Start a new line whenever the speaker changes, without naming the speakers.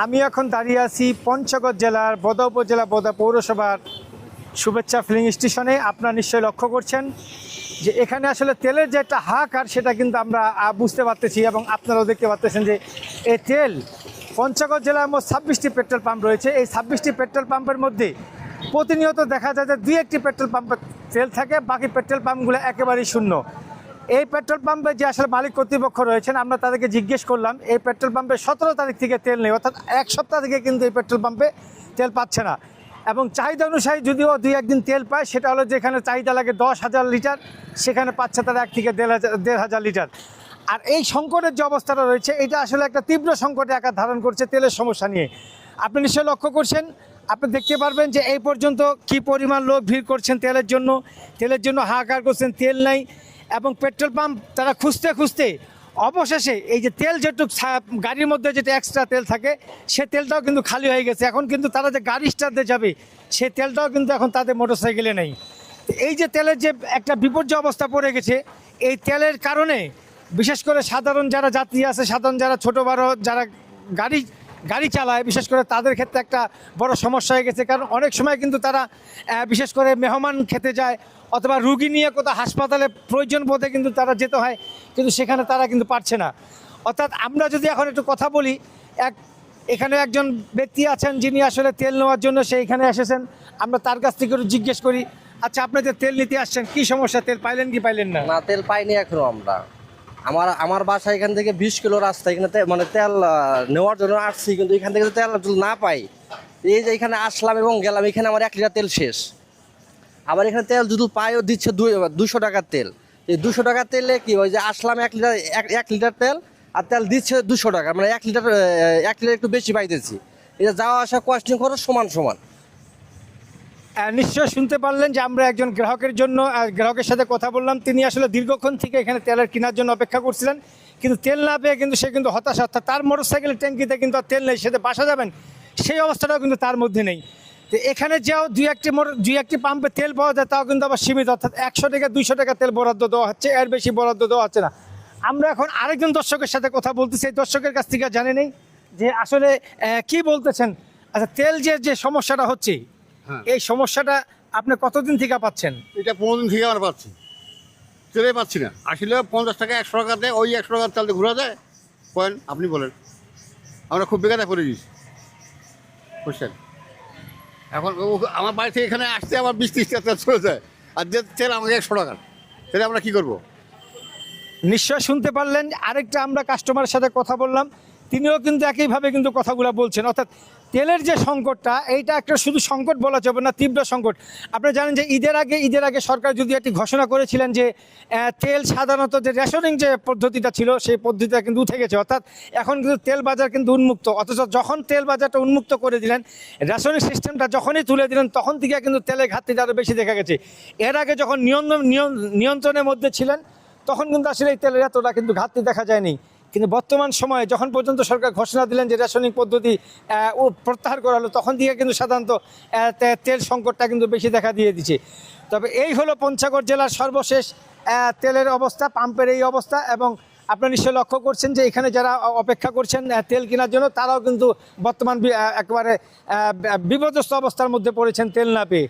আমি এখন দাঁড়িয়ে আছি পঞ্চগড় জেলার বোদা উপজেলা বোদা পৌরসভার শুভেচ্ছা ফিলিং স্টেশনে। আপনারা নিশ্চয়ই লক্ষ্য করছেন যে এখানে আসলে তেলের যে একটা হাহাকার সেটা কিন্তু আমরা বুঝতে পারতেছি এবং আপনারাও দেখতে পাচ্ছেন যে এই তেল পঞ্চগড় জেলার মোট 26টি পেট্রোল পাম্প রয়েছে। এই 26টি পেট্রোল পাম্পের মধ্যে প্রতিনিয়ত দেখা যায় যে 2-1টি পেট্রোল পাম্পে তেল থাকে, বাকি পেট্রোল পাম্পগুলো একেবারেই শূন্য। এই পেট্রোল পাম্পে যে আসলে মালিক কর্তৃপক্ষ রয়েছেন আমরা তাদেরকে জিজ্ঞেস করলাম, এই পেট্রোল পাম্পে 17 তারিখ থেকে তেল নেই, অর্থাৎ এক সপ্তাহ থেকে কিন্তু এই পেট্রোল পাম্পে তেল পাচ্ছে না। এবং চাহিদা অনুযায়ী যদিও 2-1 দিন তেল পায়, সেটা হলো যেখানে চাহিদা লাগে 10,000 লিটার, সেখানে পাচ্ছে তারা 1 থেকে 1,500 লিটার। আর এই সংকটের যে অবস্থাটা রয়েছে এটা আসলে একটা তীব্র সংকটে আকার ধারণ করছে তেলের সমস্যা নিয়ে। আপনি নিশ্চয়ই লক্ষ্য করছেন, আপনি দেখতে পারবেন যে এই পর্যন্ত কি পরিমাণ লোক ভিড় করছেন তেলের জন্য হাহাকার করছেন, তেল নাই। এবং পেট্রোল পাম্প তারা খুঁজতে খুঁজতে অবশেষে এই যে তেল যেটুক গাড়ির মধ্যে যেটা এক্সট্রা তেল থাকে সে তেলটাও কিন্তু খালি হয়ে গেছে। এখন কিন্তু তারা যে গাড়ি স্টার্টে যাবে সেই তেলটাও কিন্তু এখন তাদের মোটরসাইকেলে নেই। এই যে তেলের যে একটা বিপর্যয় অবস্থা পড়ে গেছে, এই তেলের কারণে বিশেষ করে সাধারণ যারা যাত্রী আছে, সাধারণ যারা ছোটো বড়ো যারা গাড়ি চালায়, বিশেষ করে তাদের ক্ষেত্রে একটা বড় সমস্যা হয়ে গেছে। কারণ অনেক সময় কিন্তু তারা বিশেষ করে মেহমান খেতে যায় অথবা রুগী নিয়ে কোথাও হাসপাতালে প্রয়োজন বোধে কিন্তু তারা যেতে হয়, কিন্তু সেখানে তারা কিন্তু পারছে না। অর্থাৎ আমরা যদি এখন একটু কথা বলি, এখানে একজন ব্যক্তি আছেন যিনি আসলে তেল নেওয়ার জন্য এখানে এসেছেন। আমরা তার কাছ থেকে একটু জিজ্ঞেস করি, আচ্ছা আপনি যে তেল নিতে আসছেন কী সমস্যা, তেল পাইলেন কি পাইলেন না?
না, তেল পাইনি এখনো আমরা। আমার বাসা এখান থেকে 20 কিলো রাস্তা, এখানে মানে তেল নেওয়ার জন্য আসছি, কিন্তু এখান থেকে তেল না পাই। এই যে এখানে আসলাম এবং গেলাম, এখানে আমার 1 লিটার তেল শেষ। আবার এখানে তেল যদি পাইও দিচ্ছে 200 টাকার তেল। এই 200 টাকার তেলে কি হয় যে আসলাম 1 লিটার তেল, আর তেল দিচ্ছে 200 টাকা, মানে 1 লিটার একটু বেশি পাইতেছি। এটা যাওয়া আসা কস্টিং খরচ সমান।
নিশ্চয় শুনতে পারলেন যে আমরা একজন গ্রাহকের সাথে কথা বললাম। তিনি আসলে দীর্ঘক্ষণ থেকে এখানে তেলের কেনার জন্য অপেক্ষা করছিলেন, কিন্তু তেল না পেয়ে কিন্তু সে কিন্তু হতাশ। অর্থাৎ তার মোটরসাইকেলের ট্যাঙ্কিতে কিন্তু আর তেল নেই, সেটা বাসা যাবেন সেই অবস্থাটাও কিন্তু তার মধ্যে নেই। তো এখানে যাও 2-1টি পাম্পে তেল পাওয়া যায়, তাও কিন্তু আবার সীমিত, অর্থাৎ 100 থেকে 200 টাকা তেল বরাদ্দ দেওয়া হচ্ছে, এর বেশি বরাদ্দ দেওয়া হচ্ছে না। আমরা এখন আরেকজন দর্শকের সাথে কথা বলতেছি, এই দর্শকের কাছ থেকে জানি নেই যে আসলে কি বলতেছেন। আচ্ছা, তেল যে সমস্যাটা হচ্ছে, এই সমস্যাটা আপনি কতদিন থেকে পাচ্ছেন?
এটা 15 দিন থেকে আমরা পাচ্ছি, তেলে পাচ্ছি না। আসলে 50 টাকা 100 টাকাতে ওই 100 টাকার তেলতে ঘোরা যায় পয়েন্ট, আপনি বলেন। আমরা খুব বেকারে পড়ে গেছি, বুঝছেন। এখন আমার বাড়ি থেকে এখানে আসতে আমার 20-30 টাকা তেল চলে যায়, আর যে তেল আমাকে 100 টাকার, তাহলে আমরা কী করবো?
নিশ্চয় শুনতে পারলেন, আরেকটা আমরা কাস্টমারের সাথে কথা বললাম, তিনিও কিন্তু একইভাবে কিন্তু কথাগুলো বলছেন। অর্থাৎ তেলের যে সংকটটা, এইটা একটা শুধু সংকট বলা যাবে না, তীব্র সংকট। আপনারা জানেন যে ঈদের আগে সরকার যদি একটি ঘোষণা করেছিলেন যে তেল সাধারণত যে রেশনিং যে পদ্ধতিটা ছিল সেই পদ্ধতিটা কিন্তু উঠে গেছে, অর্থাৎ এখন কিন্তু তেল বাজার কিন্তু উন্মুক্ত। অথচ যখন তেল বাজারটা উন্মুক্ত করে দিলেন, রেশনিং সিস্টেমটা যখনই তুলে দিলেন, তখন থেকে কিন্তু তেলের ঘাটতিটা আরও বেশি দেখা গেছে। এর আগে যখন নিয়ন্ত্রণের মধ্যে ছিলেন তখন কিন্তু আসলে এই তেলের এতটা কিন্তু ঘাটতি দেখা যায়নি। কিন্তু বর্তমান সময়ে যখন পর্যন্ত সরকার ঘোষণা দিলেন যে রেশনিং পদ্ধতি প্রত্যাহার করা হলো, তখন থেকে কিন্তু সাধারণত তেল সংকটটা কিন্তু বেশি দেখা দিয়ে দিচ্ছে। তবে এই হলো পঞ্চগড় জেলার সর্বশেষ তেলের অবস্থা, পাম্পের এই অবস্থা। এবং আপনারা নিশ্চয়ই লক্ষ্য করছেন যে এখানে যারা অপেক্ষা করছেন তেল কেনার জন্য, তারাও কিন্তু বর্তমান একেবারে বিপর্যস্ত অবস্থার মধ্যে পড়েছেন তেল না পেয়ে।